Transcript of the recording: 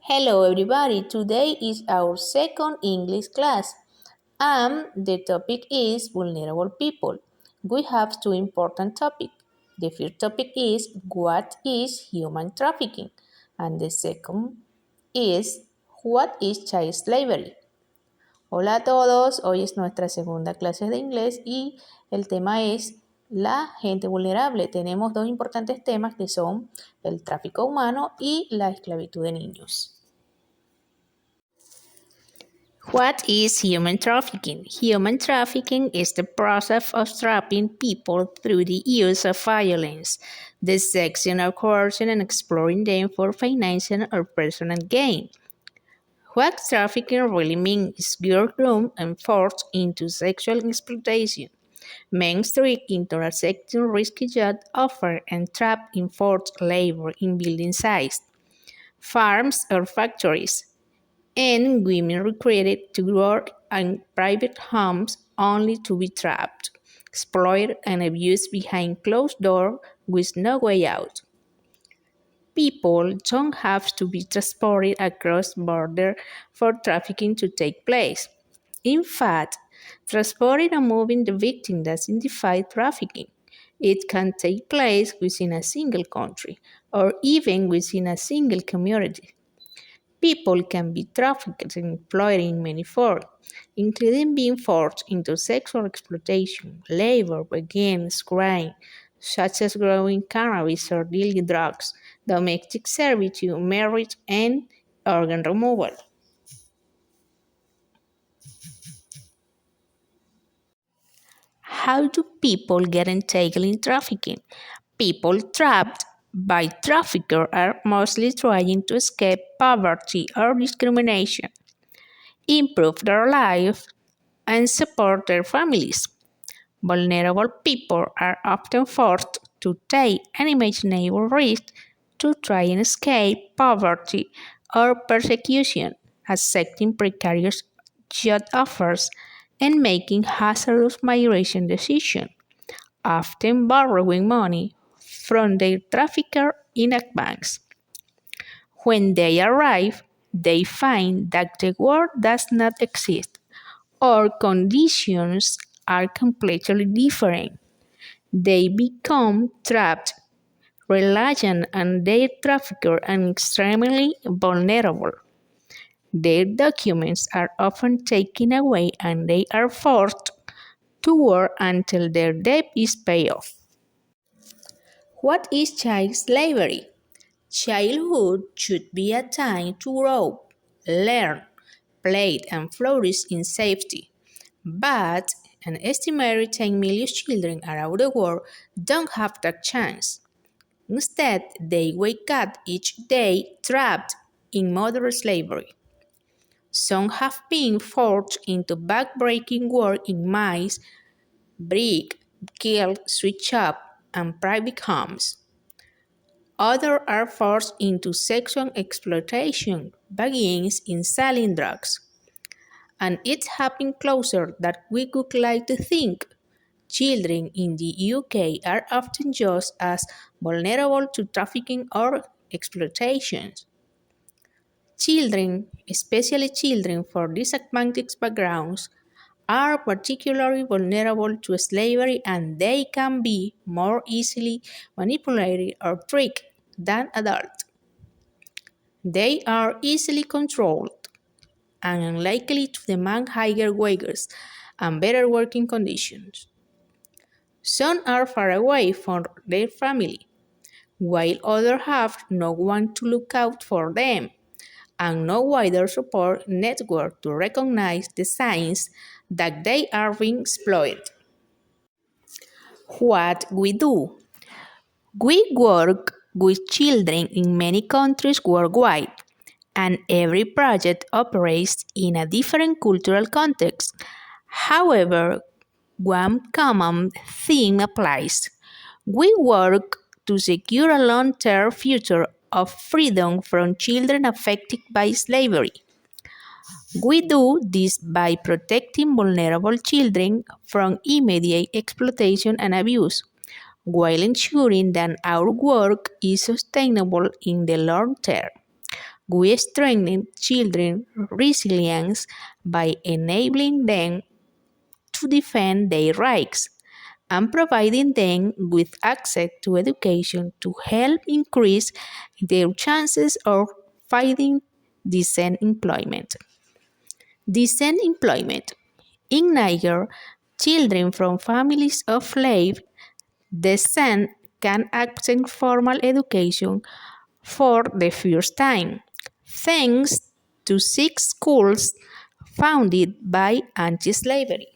Hello everybody, today is our second English class and the topic is vulnerable people. We have two important topics. The first topic is what is human trafficking and the second is what is child slavery. Hola a todos, hoy es nuestra segunda clase de inglés y el tema es la gente vulnerable. Tenemos dos importantes temas que son el tráfico humano y la esclavitud de niños. What is human trafficking? Human trafficking is the process of trapping people through the use of violence, the seduction or coercion, and exploiting them for financial or personal gain. What trafficking really means is girls groomed and forced into sexual exploitation. Men tricked into accepting risky job offers and trapped in forced labor in building sites, farms, or factories, and women recruited to work in private homes only to be trapped, exploited, and abused behind closed doors with no way out. People don't have to be transported across borders for trafficking to take place. In fact, transporting and moving the victim doesn't defy trafficking. It can take place within a single country or even within a single community. People can be trafficked and employed in many forms, including being forced into sexual exploitation, labor, against crime, such as growing cannabis or dealing drugs, domestic servitude, marriage, and organ removal. How do people get entangled in trafficking? People trapped by traffickers are mostly trying to escape poverty or discrimination, improve their life, and support their families. Vulnerable people are often forced to take unimaginable risks to try and escape poverty or persecution, accepting precarious job offers and making hazardous migration decisions, often borrowing money from their trafficker in advance. When they arrive, they find that the world does not exist or conditions are completely different. They become trapped, reliant on their trafficker, and extremely vulnerable. Their documents are often taken away and they are forced to work until their debt is paid off. What is child slavery? Childhood should be a time to grow, learn, play, and flourish in safety. But an estimated 10 million children around the world don't have that chance. Instead, they wake up each day trapped in modern slavery. Some have been forced into back-breaking work in mines, brick, kiln, sweet shop, and private homes. Others are forced into sexual exploitation, begins in selling drugs. And it's happening closer than we would like to think. Children in the UK are often just as vulnerable to trafficking or exploitation. Children, especially children from disadvantaged backgrounds, are particularly vulnerable to slavery and they can be more easily manipulated or tricked than adults. They are easily controlled and unlikely to demand higher wages and better working conditions. Some are far away from their family, while others have no one to look out for them and no wider support network to recognize the signs that they are being exploited. What we do? We work with children in many countries worldwide, and every project operates in a different cultural context. However, one common theme applies. We work to secure a long-term future of freedom from children affected by slavery. We do this by protecting vulnerable children from immediate exploitation and abuse, while ensuring that our work is sustainable in the long term. We strengthen children's resilience by enabling them to defend their rights and providing them with access to education to help increase their chances of finding decent employment. Decent employment. In Niger, children from families of slave descent can access formal education for the first time, thanks to 6 schools founded by anti-slavery.